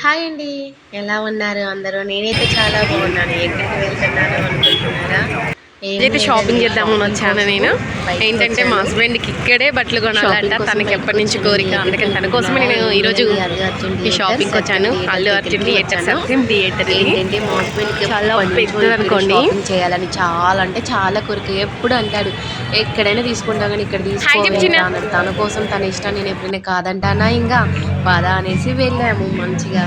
Hi అండి. ఎలా ఉన్నారు అందరూ? నేనైతే చాలా బాగున్నాను. ఎక్కడికి వెళ్తున్నాను అనుకుంటున్నారా? ఏం అయితే షాపింగ్ లేదండి, చేద్దామని షాపింగ్ వచ్చాను కోసం నేను. బయటకు ఏంటంటే మా వచ్చాను. హస్బెండ్కి ఇక్కడే బట్టలు కొనాలంట. షాపింగ్ కోసం తనకి బయటకు ఎప్పటి నుంచి వచ్చానండి. కోరిక. ఎక్కడికి అందుకని తన కోసమే అనుకుంటున్నారా? నేను ఏం ఈరోజు లేదండి, అల్లు అర్జున్ ఈ థియేటర్ షాపింగ్కి సత్యం వచ్చాను. థియేటర్ అల్లు అర్జున్ దగ్గరికి థియేటర్, వచ్చాను. సత్యం థియేటర్. ఇది ఏంటంటే మా హస్బెండ్కి చాలా ఎప్పటి నుంచో పెద్దది ఇక్కడ అనుకోండి. షాపింగ్ చేయాలని చాలా అంటే చాలా కోరిక. ఎప్పుడు అంటాడు ఎక్కడైనా తీసుకుంటా కానీ ఇక్కడ హాయ్ తీసుకోవేంట చెప్తున్నా. అన్నాడు. తన కోసం తన ఇష్టం నేను ఎప్పుడైనా కాదంటానా? ఇంకా పద అనేసి వెళ్ళాము. మంచిగా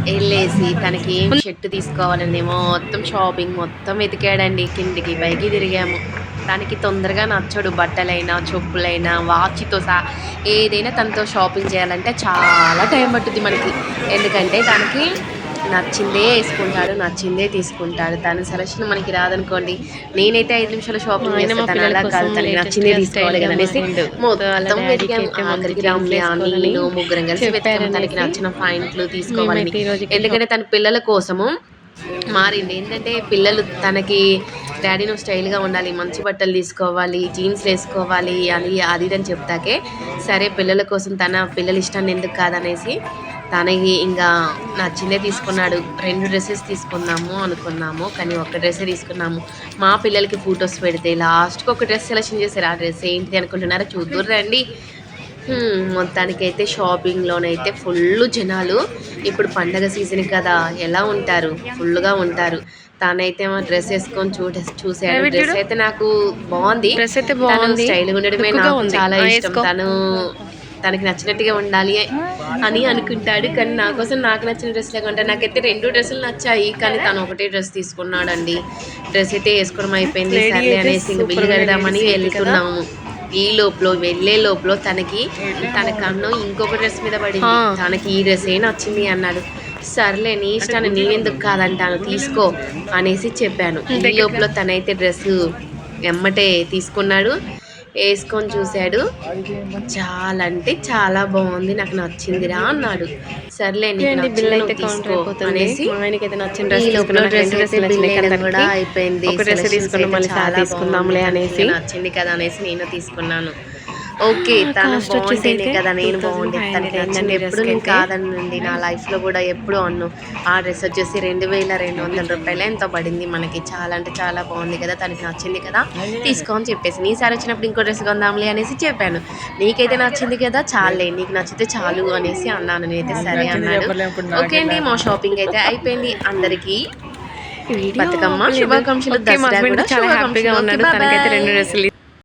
వెళ్ళేసి తనకి ఏం షర్ట్ తీసుకోవాలని మొత్తం షాపింగ్ మొత్తం వెతికాడండి. కిందికి పైకి తిరిగాము. తనకి తొందరగా నచ్చడు. బట్టలైనా చెప్పులైనా వాచ్తో సహా ఏదైనా తనతో షాపింగ్ చేయాలంటే చాలా టైం పట్టుద్ది మనకి. ఎందుకంటే తనకి నచ్చిందే వేసుకుంటాడు, నచ్చిందే తీసుకుంటాడు. తన సెలక్షన్ మనకి రాదనుకోండి. నేనైతే 5 నిమిషాలు షాపింగ్ ఆయన చేస్తే మా తను పిల్లల అలా కోసం కాదు, తనకి నచ్చిందే లేటెస్ట్గా తీసుకోవాలి స్టైల్గా కదా అనేసి మారిండు. వాళ్ళ మొత్తం డాడీకి వెతికాము. అయితే మంచి ఆఖరికి జీన్స్లు రమ్య వేసుకోవాలని నేను ముగ్గురం కలిసి వెతికాము తనకి చెప్పారనేసి నచ్చిన పాయింట్లు తీసుకోవాలని. మేమైతే ఈరోజు ఇక్కడ ఎందుకంటే తన పిల్లల కోసము మారింది. ఏంటంటే పిల్లలు తనకి డాడీ నువ్వు స్టైల్గా ఉండాలి, మంచి బట్టలు తీసుకోవాలి, జీన్స్ వేసుకోవాలి అని అది ఇది అని చెప్తాకే సరే పిల్లల కోసం తన పిల్లల ఇష్టాన్ని ఎందుకు కాదనేసి తనకి ఇంకా నచ్చిందే తీసుకున్నాడు. 2 డ్రెస్సెస్ తీసుకుందాము అనుకున్నాము, కానీ ఒక డ్రెస్సే తీసుకున్నాము. మా పిల్లలకి ఫొటోస్ పెడితే లాస్ట్కి ఒక డ్రెస్ సెలెక్షన్ చేశారు. ఆ డ్రెస్ ఏంటిది అనుకుంటున్నారా? చూద్దురు రండి. మొత్తానికైతే షాపింగ్లోనైతే ఫుల్ జనాలు. ఇప్పుడు పండగ సీజన్ కదా, ఎలా ఉంటారు, ఫుల్గా ఉంటారు. తనైతే మా డ్రెస్ వేసుకొని చూసాడు. డ్రెస్ అయితే నాకు బాగుంది. డ్రెస్ అయితే తను బాగుంది, స్టైల్గా ఉండడమే లుక్గా నాకు ఉంది. చాలా ఇష్టం. వేసుకో. తనకి నచ్చినట్టుగా ఉండాలి అని అనుకుంటాడు. కానీ నా కోసం నాకు నచ్చిన డ్రెస్ లేకుంటే నాకైతే 2 డ్రెస్సులు నచ్చాయి. కానీ తను ఒకటే డ్రెస్ తీసుకున్నాడండి. డ్రెస్ అయితే వేసుకోవడం అయిపోయింది. లేడీ సర్లే అయితే అనేసి ఇంక సూపర్ బిల్లు ఉన్నాయి. కడదామని లేడీస్ అయితే కదా. వెళ్తున్నాము. ఈ లోపల వెళ్ళే లోపల తన కన్ను ఇంకొక డ్రెస్ మీద పడింది. తనకి ఈ డ్రెస్సే నచ్చింది అన్నాడు. సర్లే నీ ఇష్టాన్ని నేనెందుకు కాదంటాను, తీసుకో అనేసి చెప్పాను. ఈ లోపల తనైతే డ్రెస్సు ఎమ్మటే తీసుకున్నాడు, వేసుకొని చూశాడు. చాలా అంటే చాలా బాగుంది, నాకు నచ్చిందిరా అన్నాడు. సర్లే నీకు బిల్ నచ్చింది అయితే నువ్వు కౌంటర్ తీసుకో అయిపోతుంది. అనేసి మా ఆయనకి అయితే నచ్చిన ఈ డ్రెస్ లోపల తీసుకున్నాను. డ్రెస్ 2 అయితే డ్రెస్సులు బిల్ నచ్చినాయి వేయడం కూడా కదా. అయిపోయింది. ఒక డ్రెస్ సెలక్షన్స్ తీసుకున్నాం, అయితే మళ్ళీ చాలా తీసుకుందాంలే బాగుంది. అనేసి. తనకి నచ్చింది కదా అనేసి నేను తీసుకున్నాను. ఓకే, తను కాస్ట్ వచ్చేసి బాగుంటేనే అయితే కదా నేను బాగుండే. 2500 తనకి నచ్చింది అయిందండి ఎప్పుడు డ్రెస్కి నేను అయితే. కాదనండి. నా లైఫ్లో కూడా ఎప్పుడు అన్ను. ఆ డ్రెస్ వచ్చేసి 2200 రూపాయలు ఎంతో పడింది మనకి. చాలా అంటే చాలా బాగుంది కదా, తనకి నచ్చింది కదా తీసుకో అని చెప్పేసి, ఈసారి వచ్చినప్పుడు ఇంకో డ్రెస్ కొందాంలే అనేసి చెప్పాను. నీకైతే నచ్చింది కదా చాలే, నీకు నచ్చితే చాలు అనేసి అన్నాను. నేనైతే సరే అన్నాడు. ఓకే అండి, మా షాపింగ్ అయితే అయిపోయింది. అందరికీ బతుకమ్మ శుభాకాంక్షలు, ఓకే, మా దసరా హస్బెండ్ కూడా చాలా హ్యాపీగా శుభాకాంక్షలు. ఉన్నాడు. ఓకే, తనకైతే బాయ్. 2 డ్రెస్సులు